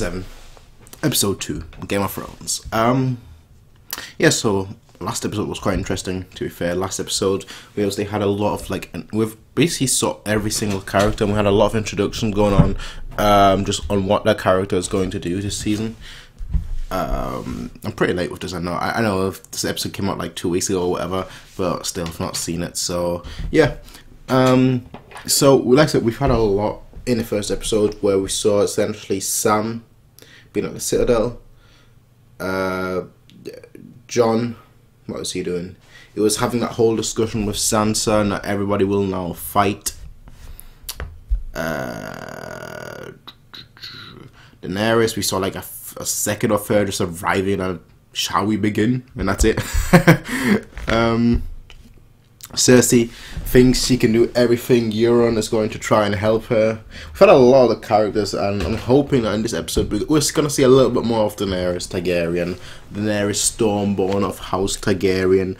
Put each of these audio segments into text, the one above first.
7, episode 2, Game of Thrones. Yeah, so last episode was quite interesting, to be fair. Last episode, we obviously had a lot of, we've basically saw every single character, and we had a lot of introductions going on, just on what that character is going to do this season. I'm pretty late with this, I know if this episode came out like 2 weeks ago or whatever, but still, I've not seen it, so, yeah. So, like I said, we've had a lot in the first episode where we saw essentially Sam being at the Citadel. John, what was he doing? He was having that whole discussion with Sansa, and that everybody will now fight. Daenerys, we saw like a second or third just arriving and shall we begin? And that's it. Cersei thinks she can do everything. Euron is going to try and help her. We've had a lot of the characters, and I'm hoping that in this episode we're going to see a little bit more of Daenerys Targaryen, Daenerys Stormborn of House Targaryen,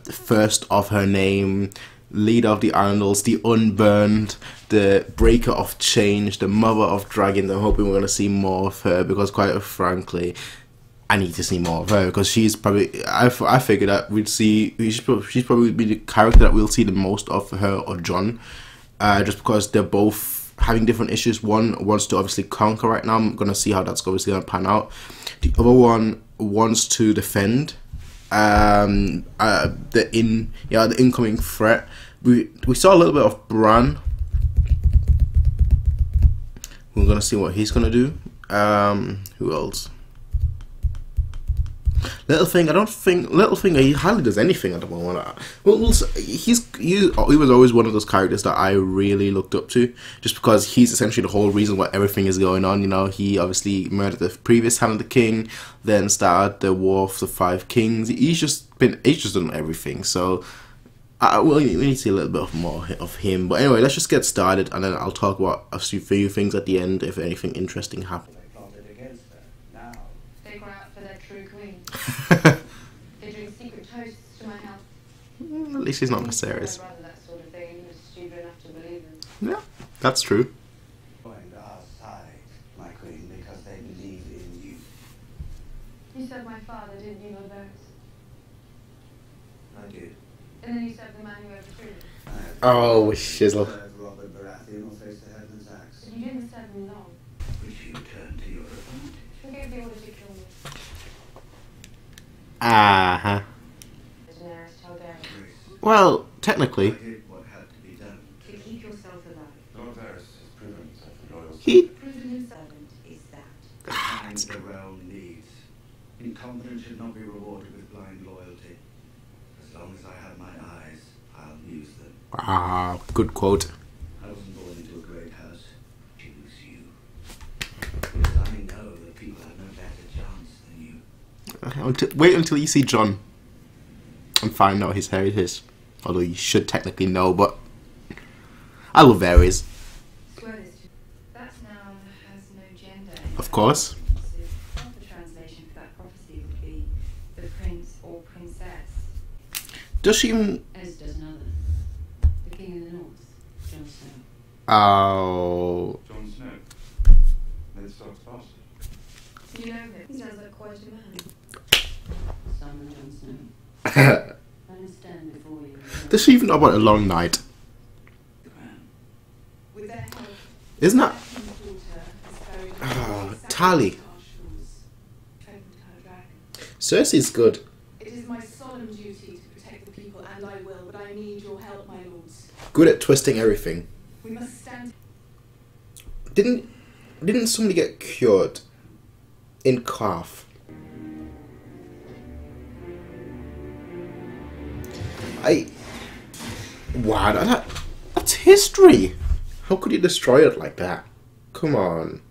first of her name, leader of the Andals, the Unburned, the breaker of change, the mother of dragons. I'm hoping we're going to see more of her, because quite frankly, I need to see more of her, because she's probably, I figured that we'd see, she's probably be the character that we'll see the most of her or Jon, just because they're both having different issues. One wants to obviously conquer right now. I'm going to see how that's obviously going to pan out. The other one wants to defend the incoming threat. We saw a little bit of Bran. We're going to see what he's going to do. Who else? Littlefinger, he hardly does anything at the moment. He was always one of those characters that I really looked up to, just because he's essentially the whole reason why everything is going on. You know, he obviously murdered the previous Hand of the King, then started the War of the Five Kings. He's just done everything. So, we need to see a little bit more of him. But anyway, let's just get started, and then I'll talk about a few things at the end if anything interesting happens. They drink secret toasts to my health. At least he's not Viserys. That sort of thing, and was stupid enough to believe it. Yeah, that's true. Joined our side, my queen, because they believe in you. You served my father, didn't you, Lord Varys? I did. And then you served the man who overthrew me. Oh, shizzle. Robert Baratheon will face the Headman's axe. But you didn't serve me long. Which you turned to your advantage. Who gave the order to kill me? Uh-huh. Daenerys Targaryen. Well, technically. I did what had to be done. To keep yourself alive. Lord Varys has proven himself a loyal He... Proven himself is that. Find the realm needs. Incompetence should not be rewarded with blind loyalty. As long as I have my eyes, I'll use them. Ah, good quote. I wasn't born into a great house. Choose you. Because I know that people have no better chance than you. Wait until you see Jon and find out his heritage. Although you should technically know, but I love Varys. That noun has no gender. Of course. The translation for that prophecy would be the prince or princess. Does she even... As does another. The king in the north, Jon Snow. Oh... Jon Snow. Ned Stark's bastard. You know him. He sounds like quite a man. Simon Jon Snow. I stand before you. Does she even know about a long night? With their help, Isn't that... oh, Tally. Cersei's good. It is my solemn duty to protect the people, and I will, but I need your help, my lords. Good at twisting everything. We must stand... Didn't somebody get cured in Calf? Wow, that's history. How could you destroy it like that? Come on.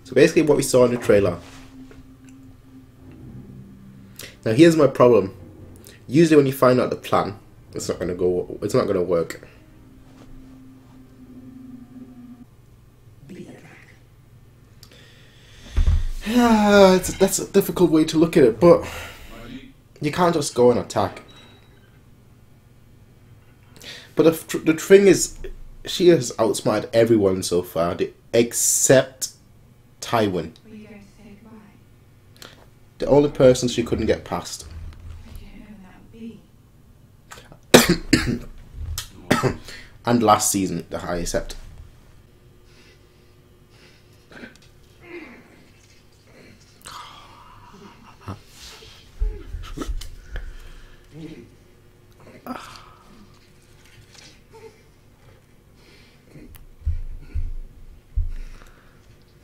So basically what we saw in the trailer. Now here's my problem. Usually when you find out the plan, it's not gonna work. That's a difficult way to look at it, but you can't just go and attack. But the thing is, She has outsmarted everyone so far, except Tywin. Were you going to say goodbye? The only person she couldn't get past. I don't know when that would be. And last season, the high accept.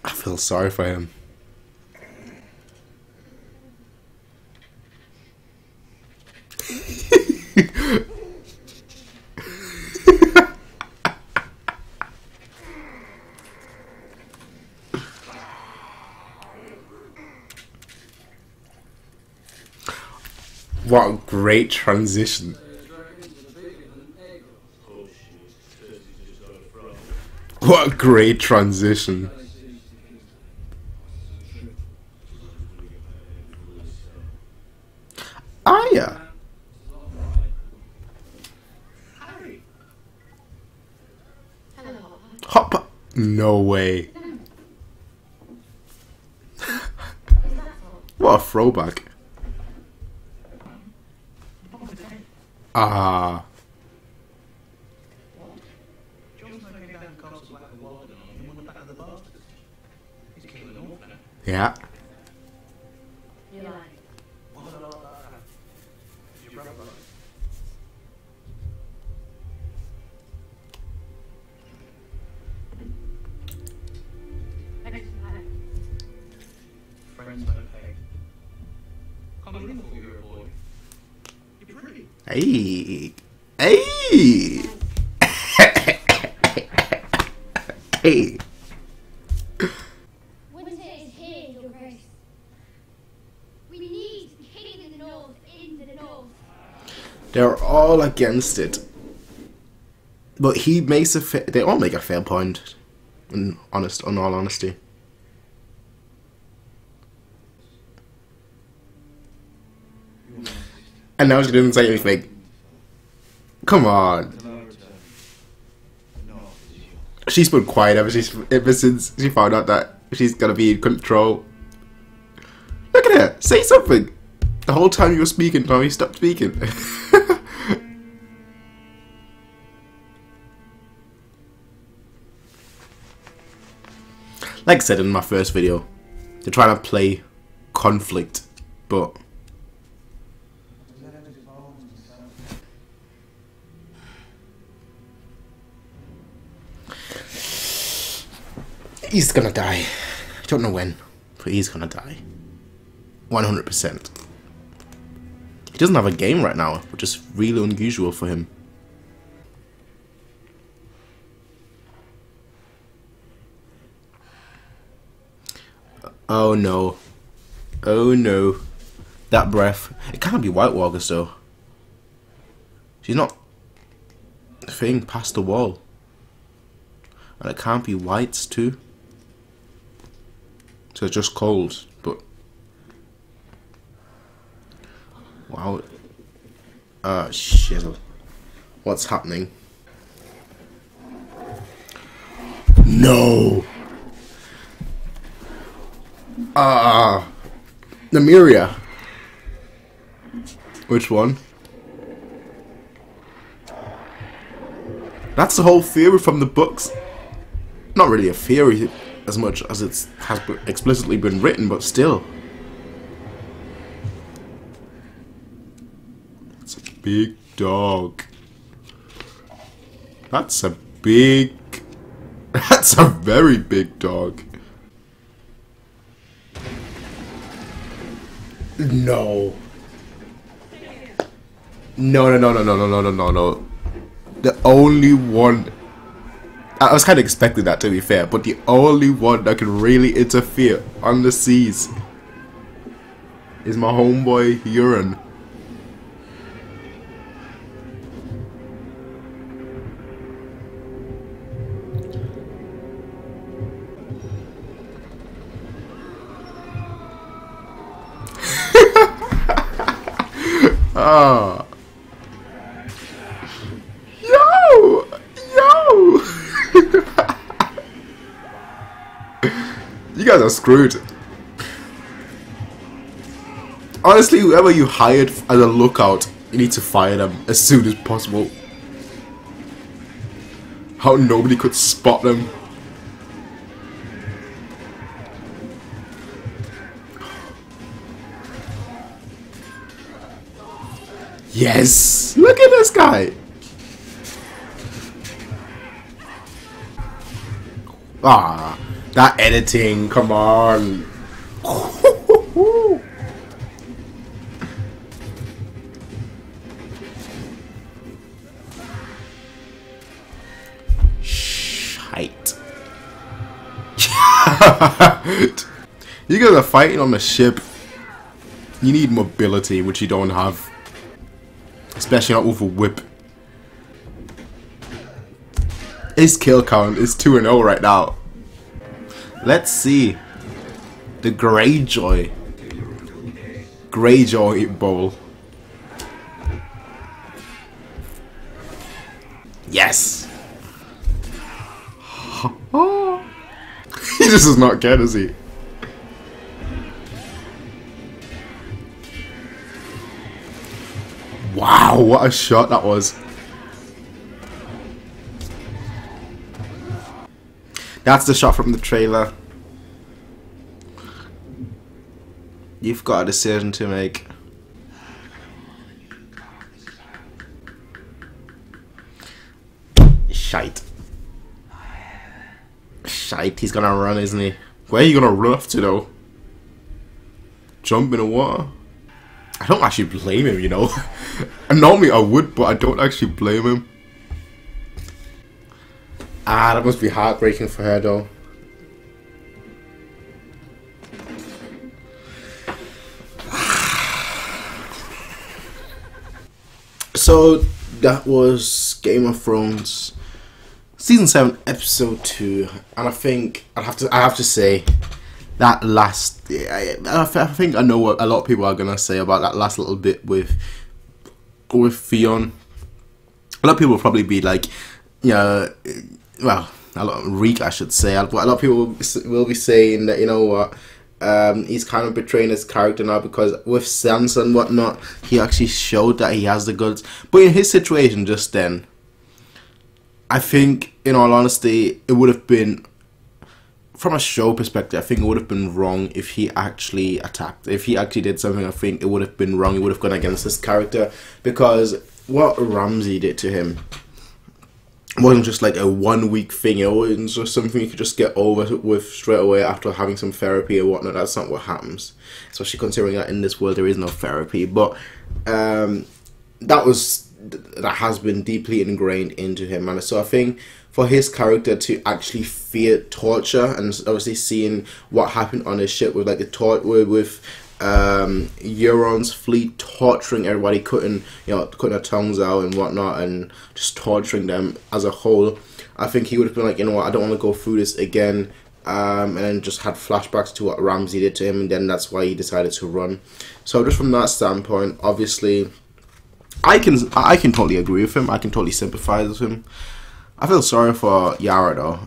I feel sorry for him. What a great transition. What a great transition. Ah, yeah. Hello. Hop. No way. What a throwback. Ah. Yeah. Hey. Hey. Hey. Winter is here, Your Grace. We need King in the North in the North. They're all against it. But he makes they all make a fair point. In all honesty. And now she didn't say anything. Come on. She's been quiet ever since she found out that she's gonna be in control. Look at her. Say something. The whole time you were speaking, now you stopped speaking. Like I said in my first video, they're trying to play conflict, but he's gonna die. I don't know when, but he's gonna die. 100%. He doesn't have a game right now, which is really unusual for him. Oh no. Oh no. That breath. It can't be White Walkers though. She's not thing past the wall. And it can't be whites too. So it's just cold, but wow. Shit. What's happening? No. Nymeria. Which one? That's the whole theory from the books. Not really a theory as much as it has explicitly been written, but still. It's a big dog. That's a big... That's a very big dog. No. No. The only one... I was kind of expecting that, to be fair, but the only one that can really interfere on the seas is my homeboy Euron. Ah. Yo! You guys are screwed. Honestly, whoever you hired as a lookout, you need to fire them as soon as possible. How nobody could spot them. Yes! Look at this guy! Ah, that editing, come on! Shite. You guys are fighting on a ship. You need mobility, which you don't have. Especially not with a whip. His kill count is 2-0 right now. Let's see. The Greyjoy. Greyjoy Bowl. Yes! He just does not care, does he? Wow, what a shot that was. That's the shot from the trailer. You've got a decision to make. Shite. Shite, he's gonna run, isn't he? Where are you gonna run off to though? Jump in the water? I don't actually blame him, you know. Normally I would, but I don't actually blame him. Ah, that must be heartbreaking for her though. So that was Game of Thrones Season 7 Episode 2, and I think I have to say that last, I think I know what a lot of people are gonna say about that last little bit with Theon. A lot of people will probably be like, yeah, well, a lot of Reek, I should say, but a lot of people will be saying that, you know what, he's kind of betraying his character now, because with Sansa and whatnot, he actually showed that he has the goods. But in his situation just then, I think, in all honesty, it would have been, from a show perspective, I think it would have been wrong if he actually attacked. If he actually did something, I think it would have been wrong. It would have gone against his character, because what Ramsay did to him wasn't just like a 1 week thing. It wasn't just something you could just get over with straight away after having some therapy or whatnot. That's not what happens, especially considering that in this world there is no therapy. But that has been deeply ingrained into him, and so I think for his character to actually fear torture, and obviously seeing what happened on his ship with like the with Euron's fleet torturing everybody, cutting their tongues out and whatnot, and just torturing them as a whole, I think he would have been like, you know what, I don't want to go through this again, and then just had flashbacks to what Ramsay did to him, and then that's why he decided to run. So just from that standpoint, obviously, I can totally agree with him. I can totally sympathize with him. I feel sorry for Yara though.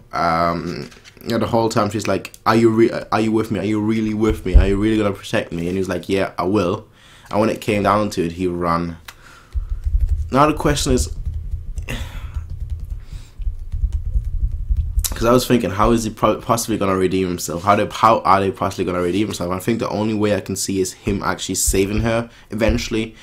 The whole time she's like, are you with me? Are you really with me? Are you really gonna protect me? And he was like, yeah, I will. And when it came down to it, he ran. Now the question is, because I was thinking, how is he possibly gonna redeem himself? How are they possibly gonna redeem himself? I think the only way I can see is him actually saving her eventually.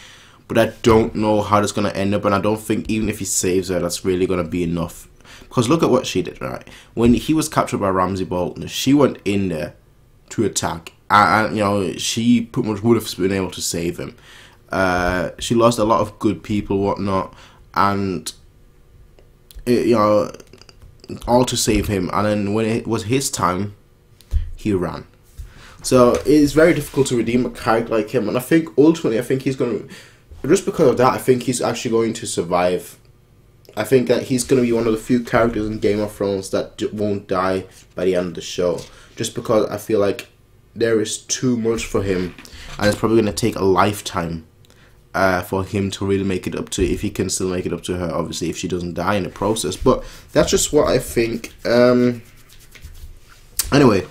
But I don't know how that's going to end up, and I don't think even if he saves her, that's really going to be enough. Because look at what she did, right? When he was captured by Ramsay Bolton, she went in there to attack, and she pretty much would have been able to save him. She lost a lot of good people, whatnot, and all to save him. And then when it was his time, he ran. So it's very difficult to redeem a character like him, and I think ultimately, he's going to. Just because of that, I think he's actually going to survive. I think that he's going to be one of the few characters in Game of Thrones that won't die by the end of the show. Just because I feel like there is too much for him. And it's probably going to take a lifetime for him to really make it up to, if he can still make it up to her, obviously, if she doesn't die in the process. But that's just what I think. Anyway,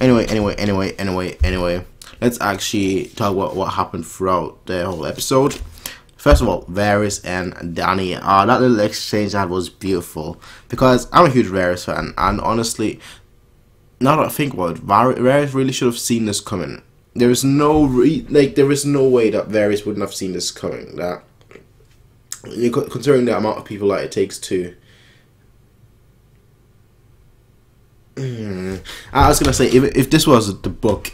Anyway. Let's actually talk about what happened throughout the whole episode. First of all, Varys and Dany. That little exchange I had was beautiful because I'm a huge Varys fan, and honestly, now that I think about it, Varys really should have seen this coming. There is no there is no way that Varys wouldn't have seen this coming. That considering the amount of people that it takes to. I was gonna say if this was the book,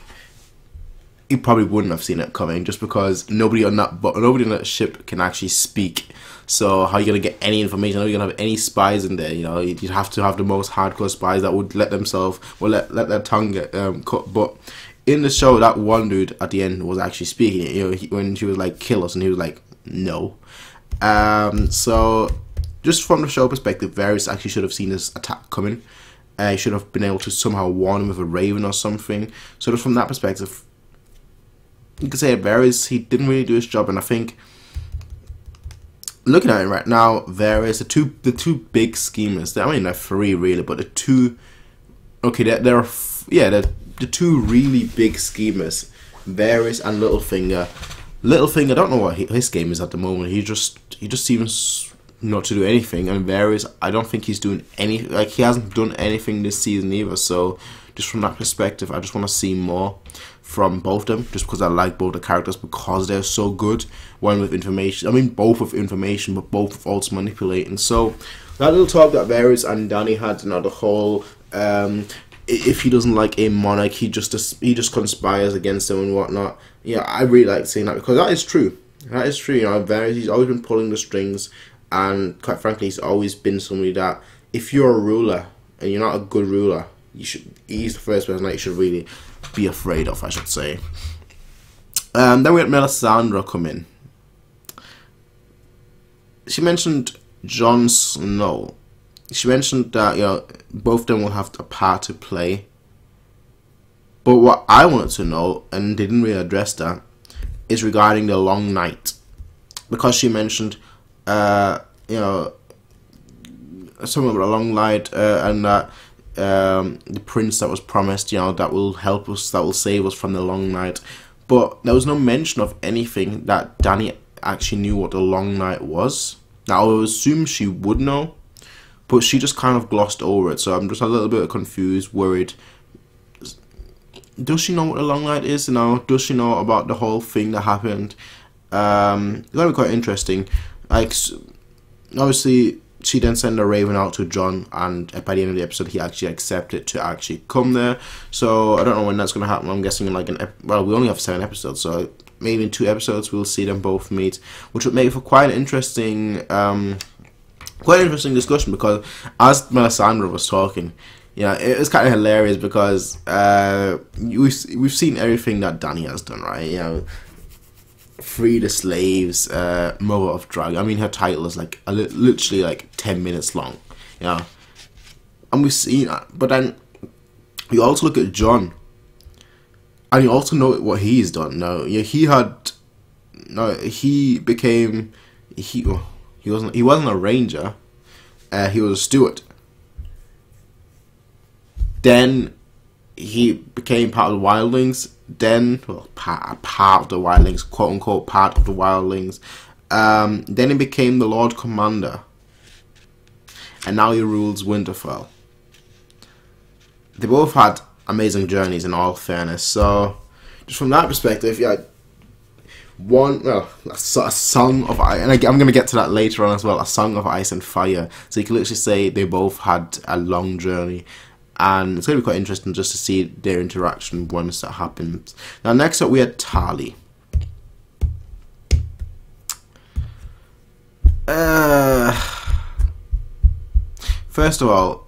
he probably wouldn't have seen it coming, just because nobody on that ship can actually speak. So how are you gonna get any information? How are you gonna have any spies in there? You know, you'd have to have the most hardcore spies that would let themselves, well, let their tongue get cut. But in the show, that one dude at the end was actually speaking. You know, when she was like, "Kill us," and he was like, "No." So just from the show perspective, Varys actually should have seen this attack coming. He should have been able to somehow warn him with a raven or something. So just from that perspective, you could say Varys, he didn't really do his job, and I think looking at it right now, Varys, the two big schemers. I mean, they're three really, but the two, okay, they're the two really big schemers, Varys and Littlefinger. Littlefinger, I don't know what his game is at the moment. He just seems not to do anything, and Varys, I don't think he's doing any, like, he hasn't done anything this season either. So just from that perspective, I just want to see more from both of them, just because I like both the characters, because they're so good. One with information, I mean both with information, but both with also manipulating. So that little talk that Varys and Dany had, you know, the whole if he doesn't like a monarch, he just conspires against him and whatnot. Yeah, I really like seeing that, because that is true. That is true. You know, Varys, he's always been pulling the strings, and quite frankly, he's always been somebody that, if you're a ruler and you're not a good ruler, he's the first person that you should really be afraid of, I should say. Then we had Melisandre come in. She mentioned Jon Snow. She mentioned that, you know, both of them will have a part to play. But what I wanted to know, and they didn't really address that, is regarding the long night. Because she mentioned, you know, something about a long night, and that the prince that was promised, you know, that will help us, that will save us from the long night. But there was no mention of anything that Dany actually knew what the long night was. Now, I would assume she would know, but she just kind of glossed over it. So I'm just a little bit confused, worried. Does she know what the long night is? You know, does she know about the whole thing that happened? It's gonna be quite interesting. Like, obviously, she then sent a raven out to Jon, and by the end of the episode, he actually accepted to actually come there. So I don't know when that's gonna happen. I'm guessing in like well, we only have 7 episodes, so maybe in 2 episodes we'll see them both meet, which would make for quite an interesting, discussion. Because as Melisandre was talking, yeah, it was kind of hilarious, because we've seen everything that Dany has done, right? You know, free the slaves, mother of drag. I mean, her title is like literally like 10 minutes long, yeah. And we've seen that, but then you also look at Jon, and you also know what he's done. Now, yeah, he wasn't a ranger, he was a steward. Then he became part of the wildlings. Then, well, part of the wildlings, quote unquote, part of the wildlings. Then he became the Lord Commander, and now he rules Winterfell. They both had amazing journeys, in all fairness. So, just from that perspective, yeah, a song of ice, and I'm going to get to that later on as well. A song of ice and fire. So you can literally say they both had a long journey. And it's going to be quite interesting just to see their interaction once that happens. Now, next up, we had Tarly. First of all,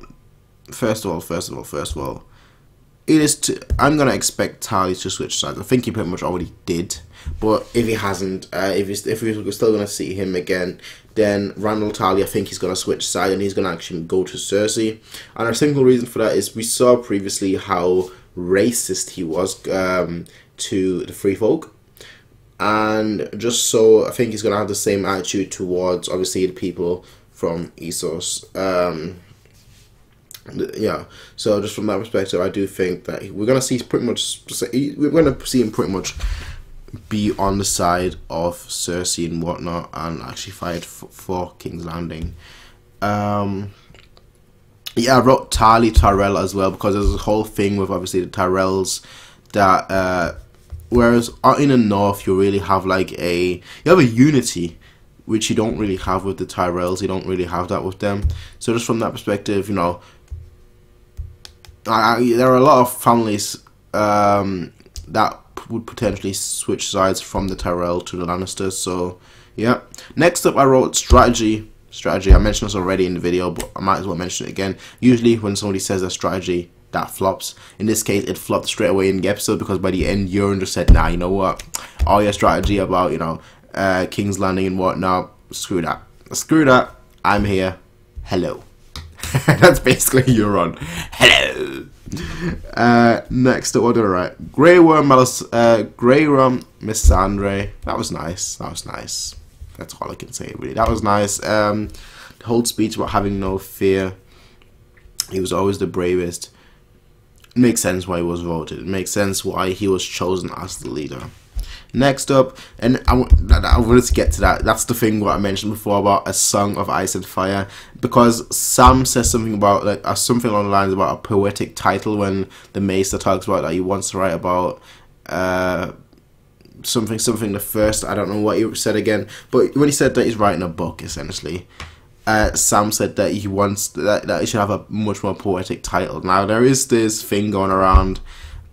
it is. I'm going to expect Tarly to switch sides. I think he pretty much already did. But if he hasn't, if we're still going to see him again, then Randall Tarly, I think he's going to switch side, and he's going to actually go to Cersei. And a single reason for that is we saw previously how racist he was to the free folk. And just so, I think he's going to have the same attitude towards, obviously, the people from Essos. Yeah, so just from that perspective, I do think that we're gonna see pretty much. We're gonna see him pretty much be on the side of Cersei and whatnot, and actually fight for King's Landing. Yeah, I wrote Tyrell as well because there's a whole thing with obviously the Tyrells that whereas in the north you really have like you have a unity which you don't really have with the Tyrells. You don't really have that with them. So just from that perspective, you know, there are a lot of families that would potentially switch sides from the Tyrell to the Lannisters. So yeah. Next up, I wrote strategy. I mentioned this already in the video, but I might as well mention it again. Usually when somebody says a strategy, that flops. In this case, it flopped straight away in the episode because by the end, Euron just said, nah, you know what? All your strategy about, you know, King's Landing and whatnot, screw that. Screw that. I'm here. Hello. That's basically Euron. Hello. Next up, what did I write? Grey Worm, Missandre. That was nice. That was nice. That's all I can say, really. That was nice. The whole speech about having no fear. He was always the bravest. It makes sense why he was voted. It makes sense why he was chosen as the leader. Next up, and I wanted to get to that. That's the thing what I mentioned before about A Song of Ice and Fire, because Sam says something about like something along the lines about a poetic title when the Maester talks about that he wants to write about something the first. I don't know what he said again, but when he said that he's writing a book, essentially, Sam said that he wants that he should have a much more poetic title. Now there is this thing going around.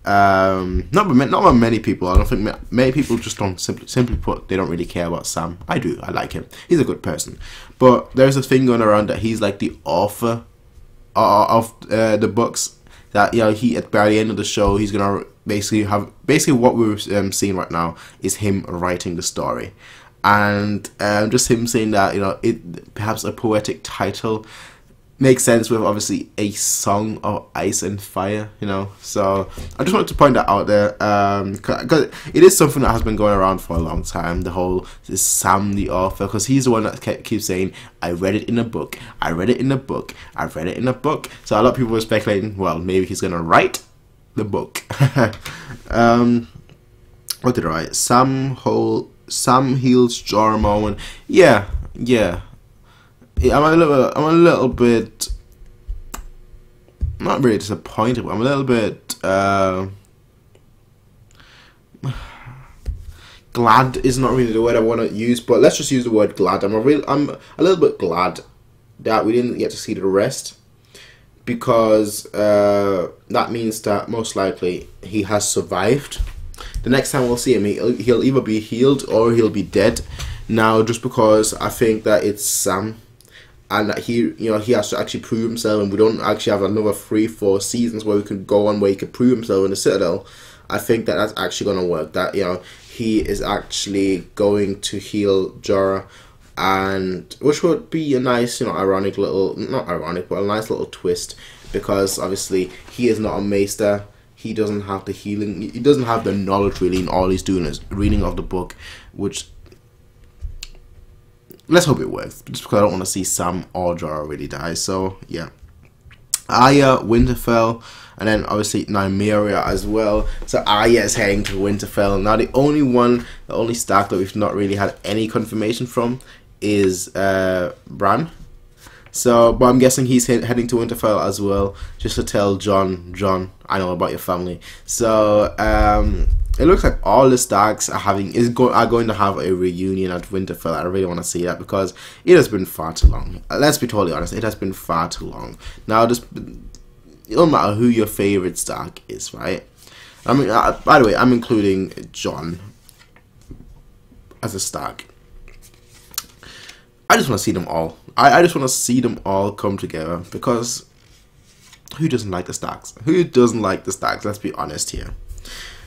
Not by many people. I don't think many people just don't simply put, they don't really care about Sam. I do. I like him. He's a good person. But there's a thing going around that he's like the author of the books. That, you know, by the end of the show he's gonna basically what we're seeing right now is him writing the story, and just him saying that, you know, it perhaps a poetic title makes sense with obviously A Song of Ice and Fire, you know. So I just wanted to point that out there, because it is something that has been going around for a long time. The whole is Sam the author, because he's the one that keeps saying, "I read it in a book. I read it in a book. I read it in a book." So a lot of people were speculating, well, maybe he's gonna write the book. What did I write? Sam heals Jorah moment. Yeah. I'm a little bit, not really disappointed, but I'm a little bit glad is not really the word I want to use, but let's just use the word glad. I'm a little bit glad that we didn't get to see the rest, because that means that most likely he has survived. The next time we'll see him, he'll either be healed or he'll be dead. Now, just because I think that it's Sam, and that he has to actually prove himself, and we don't actually have another 3-4 seasons where we could go on where he could prove himself in the Citadel. I think that that's actually going to work. That, you know, he is actually going to heal Jorah, and which would be a nice, you know, ironic little, not ironic, but a nice little twist, because obviously he is not a Maester. He doesn't have the healing. He doesn't have the knowledge really, and all he's doing is reading of the book, which, let's hope it works, just because I don't want to see Sam or Jorah really die. So yeah, Arya, Winterfell, and then obviously Nymeria as well. So Arya is heading to Winterfell. Now the only Stark that we've not really had any confirmation from is Bran. So, but I'm guessing he's heading to Winterfell as well, just to tell Jon, I know about your family. So it looks like all the Starks are going to have a reunion at Winterfell. I really want to see that, because it has been far too long. Let's be totally honest, it has been far too long. Now, it don't matter who your favorite Stark is, right? I mean, by the way, I'm including Jon as a Stark. I just want to see them all. I just want to see them all come together, because who doesn't like the Starks? Who doesn't like the Starks? Let's be honest here.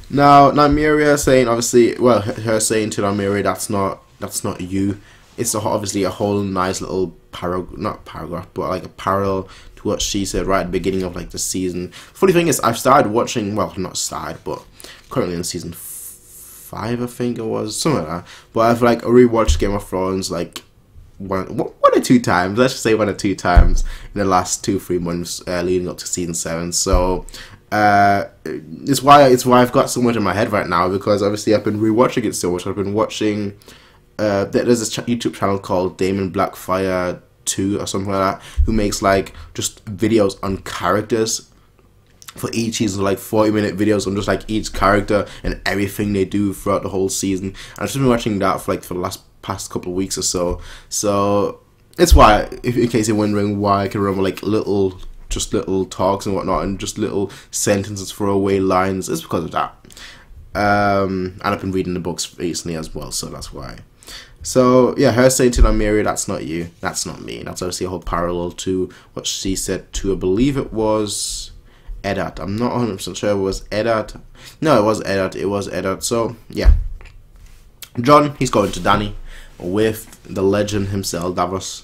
Now, Nymeria saying, obviously, well, her saying to Nymeria, that's not you. It's obviously a whole nice little not paragraph, but like a parallel to what she said right at the beginning of like the season. Funny thing is, I've started watching, well, not started, but currently in season 5, I think it was, something like that. But I've like rewatched Game of Thrones like one or two times. Let's just say 1 or 2 times in the last 2-3 months leading up to season 7. So it's why I've got so much in my head right now, because obviously I've been rewatching it so much. I've been watching. There's a YouTube channel called Damon Blackfire 2 or something like that, who makes like just videos on characters for each season, like 40-minute videos on just like each character and everything they do throughout the whole season. And I've just been watching that for the past couple of weeks or so. So it's why, in case you're wondering why I can remember like little talks and whatnot and just little sentences, throwaway lines, it's because of that. And I've been reading the books recently as well, so that's why. So yeah, her saying to Nymeria, "That's not you, that's not me." That's obviously a whole parallel to what she said to, I believe it was Eddard. I'm not 100% sure it was Eddard. No, it was Eddard. It was Eddard. So yeah, Jon, he's going to Dany with the legend himself, Davos.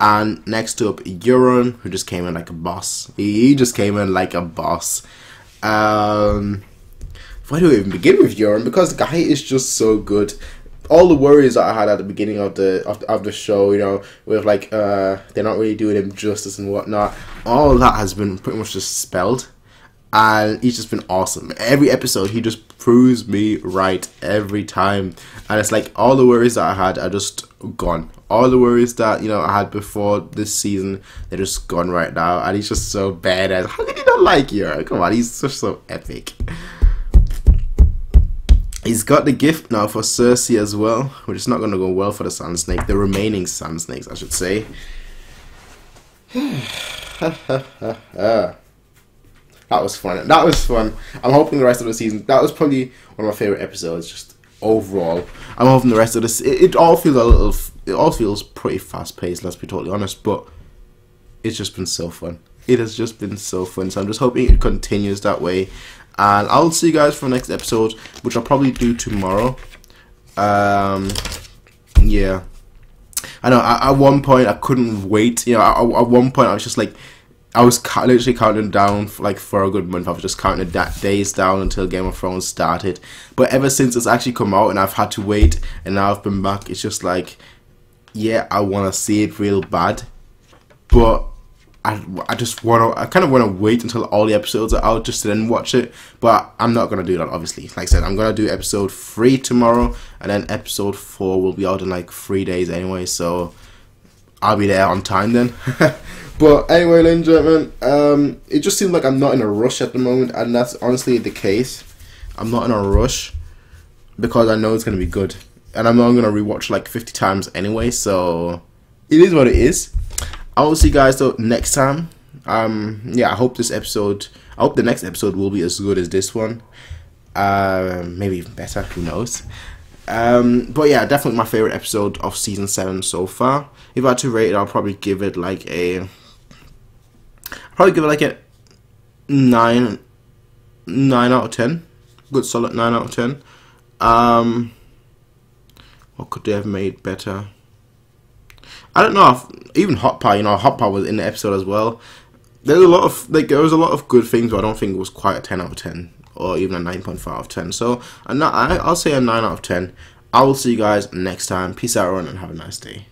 And next up, Euron, who just came in like a boss. He just came in like a boss. Where do we even begin with Euron? Because the guy is just so good. All the worries that I had at the beginning of the show, you know, with like they're not really doing him justice and whatnot, all of that has been pretty much just dispelled, and he's just been awesome. Every episode, he just proves me right every time, and it's like all the worries that I had are just gone. All the worries that, you know, I had before this season, they're just gone right now, and he's just so badass. How can you not like Euron? Come on, he's just so epic. He's got the gift now for Cersei as well, which is not going to go well for the Sand Snake. The remaining Sand Snakes, I should say. That was fun. That was fun. I'm hoping the rest of the season... That was probably one of my favourite episodes, just overall. I'm hoping the rest of this... It all feels a little... It all feels pretty fast-paced, let's be totally honest, but it's just been so fun. It has just been so fun, so I'm just hoping it continues that way. And I'll see you guys for the next episode, which I'll probably do tomorrow. Yeah. I know, at one point I couldn't wait. You know, at one point I was just like, I was literally counting down for a good month. I was just counting the days down until Game of Thrones started. But ever since it's actually come out and I've had to wait, and now I've been back, it's just like, yeah, I want to see it real bad. But I kind of want to wait until all the episodes are out just to then watch it, but I'm not going to do that, obviously. Like I said, I'm going to do episode 3 tomorrow, and then episode 4 will be out in like 3 days anyway, so I'll be there on time then. But anyway, ladies and gentlemen, it just seems like I'm not in a rush at the moment, and that's honestly the case. I'm not in a rush because I know it's going to be good, and I'm not going to rewatch like 50 times anyway, so it is what it is. I will see you guys though next time. Yeah, I hope the next episode will be as good as this one. Maybe even better, who knows. But yeah, definitely my favorite episode of season 7 so far. If I had to rate it, I'll probably give it like a 9 out of 10. Good solid 9 out of 10. What could they have made better? I don't know if even Hot Pie, you know, Hot Pie was in the episode as well. There was a lot of good things, but I don't think it was quite a 10 out of 10 or even a 9.5 out of 10. So I'll say a 9 out of 10. I will see you guys next time. Peace out, everyone, and have a nice day.